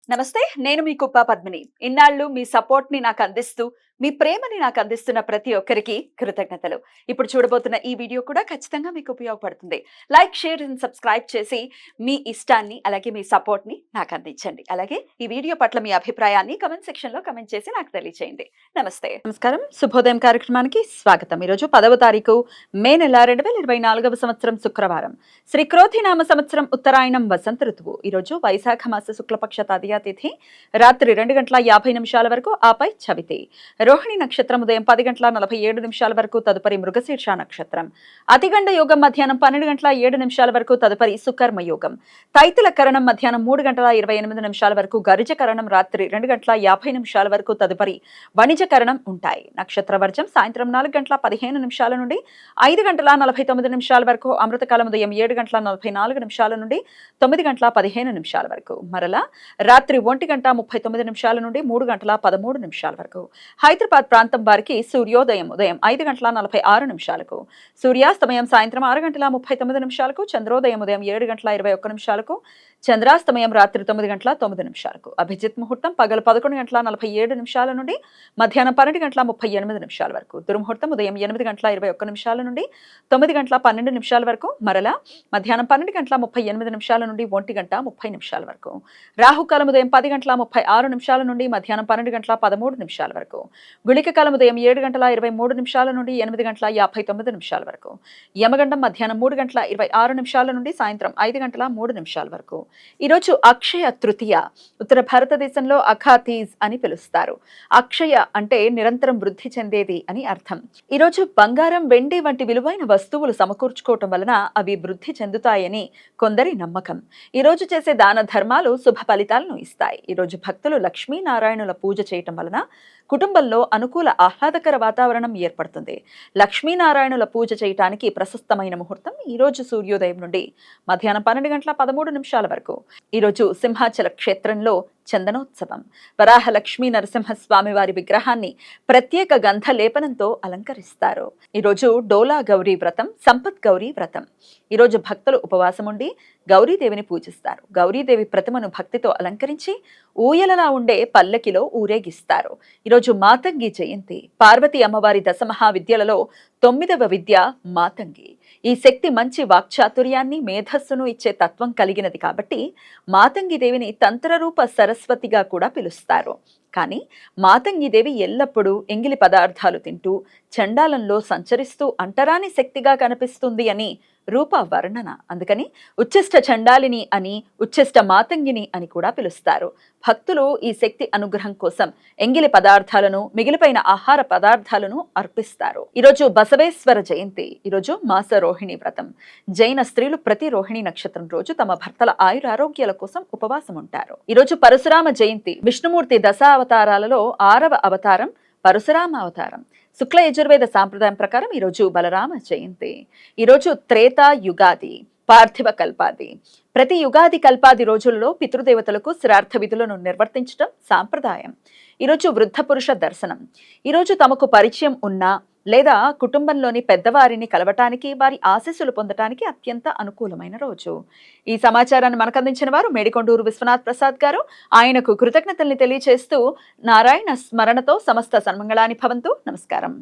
నమస్తే. నేను మీ కుప్ప పద్మిని. ఇన్నాళ్ళు మీ సపోర్ట్‌ని నాకందిస్తూ, మీ ప్రేమని నాకందిస్తున్న ప్రతి ఒక్కరికి కృతజ్ఞతలు. ఇప్పుడు చూడబోతున్న ఈ వీడియో కూడా ఖచ్చితంగా మీకు ఉపయోగపడుతుంది. లైక్, షేర్ అండ్ సబ్స్క్రైబ్ చేసి మీ ఇష్టాన్ని అలాగే మీ సపోర్ట్‌ని నాకందించండి. అలాగే ఈ వీడియో పట్ల మీ అభిప్రాయాన్ని కామెంట్ సెక్షన్‌లో కామెంట్ చేసి నాకు తెలియజేయండి. నమస్తే. నమస్కారం. శుభోదయం కార్యక్రమానికి స్వాగతం. ఈరోజు 10వ తారీఖు మే నెల 2024వ సంవత్సరం శుక్రవారం. శ్రీ క్రోధినామ సంవత్సరం ఉత్తరాయణం వసంత ఋతువు. ఈరోజు వైశాఖ మాస శుక్లపక్ష తదియా తిథి రాత్రి 2:50 వరకు, ఆపై చవితి. రోహిణి నక్షత్రం ఉదయం 10:47 వరకు, తదుపరి మృగశీర్ష నక్షత్రం. అతిగండ యోగం మధ్యాహ్నం 12:07 వరకు, తదుపరి సుకర్మ యోగం. తైతుల కరణం మధ్యాహ్నం 3:28 వరకు, గరిజ కరణం రాత్రి 2:50 వరకు, తదుపరి వణిజ కరణం ఉంటాయి. నక్షత్ర వర్జం సాయంత్రం 4:15 నుండి 5:49 వరకు, అమృతకాలం ఉదయం 7:44 నుండి 9:15 వరకు, మరలా రాత్రి 1:39 నుండి 3:13 వరకు. హైదరాబాద్ ప్రాంతం వారికి సూర్యోదయం ఉదయం 5:46, సూర్యాస్తమయం సాయంత్రం 6:39, చంద్రోదయం ఉదయం 7:21, చంద్రాస్తమయం రాత్రి 9:09. అభిజిత్ ముహూర్తం పగలు 11:47 నుండి మధ్యాహ్నం 12:38 వరకు. దుర్ముహూర్తం ఉదయం 8:21 నుండి 9:12 వరకు, మరలా మధ్యాహ్నం 12:38 నుండి 1:30 వరకు. రాహుకాలం ఉదయం 10:36 నుండి మధ్యాహ్నం 12:13 వరకు. గుళిక కాలం ఉదయం 7:23 నుండి 8:59 వరకు. యమగండం మధ్యాహ్నం 3:26 నుండి సాయంత్రం 5:03 వరకు. ఈరోజు అక్షయ తృతీయ. ఉత్తర భారతదేశంలో అఖాతీజ్ అని పిలుస్తారు. అక్షయ అంటే నిరంతరం వృద్ధి చెందేది అని అర్థం. ఈరోజు బంగారం, వెండి వంటి విలువైన వస్తువులు సమకూర్చుకోవటం వలన అవి వృద్ధి చెందుతాయని కొందరి నమ్మకం. ఈరోజు చేసే దాన ధర్మాలు శుభ ఫలితాలను ఇస్తాయి. ఈరోజు భక్తులు లక్ష్మీనారాయణుల పూజ చేయటం వలన కుటుంబంలో అనుకూల ఆహ్లాదకర వాతావరణం ఏర్పడుతుంది. లక్ష్మీనారాయణుల పూజ చేయటానికి ప్రశస్తమైన ముహూర్తం ఈరోజు సూర్యోదయం నుండి మధ్యాహ్నం 12:13 వరకు. ఈరోజు సింహాచల క్షేత్రంలో చందనోత్సవం. వరాహ లక్ష్మీ నరసింహస్వామి వారి విగ్రహాన్ని ప్రత్యేక గంధ లేపనంతో అలంకరిస్తారు. ఈరోజు డోలా గౌరీ వ్రతం, సంపత్ గౌరీ వ్రతం. ఈరోజు భక్తులు ఉపవాసం ఉండి గౌరీదేవిని పూజిస్తారు. గౌరీదేవి ప్రతిమను భక్తితో అలంకరించి ఊయలలా ఉండే పల్లకిలో ఊరేగిస్తారు. ఈరోజు మాతంగి జయంతి. పార్వతీ అమ్మవారి దశమహావిద్యలలో 9వ విద్య మాతంగి. ఈ శక్తి మంచి వాక్చాతుర్యాన్ని, మేధస్సును ఇచ్చే తత్వం కలిగినది కాబట్టి మాతంగి దేవిని తంత్రరూప సరస్వతిగా కూడా పిలుస్తారు. కానీ మాతంగిదేవి ఎల్లప్పుడూ ఎంగిలి పదార్థాలు తింటూ చండాలంలో సంచరిస్తూ అంటరాని శక్తిగా కనిపిస్తుంది అని రూప వర్ణన. అందుకని ఉచ్చిష్ట చండాలిని అని, ఉచ్చిష్ట మాతంగిని అని కూడా పిలుస్తారు. భక్తులు ఈ శక్తి అనుగ్రహం కోసం ఎంగిలి పదార్థాలను, మిగిలిపోయిన ఆహార పదార్థాలను అర్పిస్తారు. ఈరోజు బసవేశ్వర జయంతి. ఈరోజు మాస రోహిణి వ్రతం. జైన స్త్రీలు ప్రతి రోహిణి నక్షత్రం రోజు తమ భర్తల ఆయురారోగ్యాల కోసం ఉపవాసం ఉంటారు. ఈరోజు పరశురామ జయంతి. విష్ణుమూర్తి దశావతారాలలో 6వ అవతారం పరశురామ అవతారం. శుక్ల యజుర్వేద సాంప్రదాయం ప్రకారం ఈరోజు బలరామ జయంతి. ఈరోజు త్రేతా యుగాది, పార్థివ కల్పాది. ప్రతి యుగాది కల్పాది రోజులలో పితృదేవతలకు శ్రార్థ విధులను నిర్వర్తించడం సాంప్రదాయం. ఈరోజు వృద్ధ పురుష దర్శనం. ఈరోజు తమకు పరిచయం ఉన్న లేదా కుటుంబంలోని పెద్దవారిని కలవటానికి, వారి ఆశీస్సులు పొందటానికి అత్యంత అనుకూలమైన రోజు. ఈ సమాచారాన్ని మనకు అందించిన వారు మేడికొండూరు విశ్వనాథ్ ప్రసాద్ గారు. ఆయనకు కృతజ్ఞతల్ని తెలియజేస్తూ నారాయణ స్మరణతో సమస్త సన్మంగళాని భవంతు. నమస్కారం.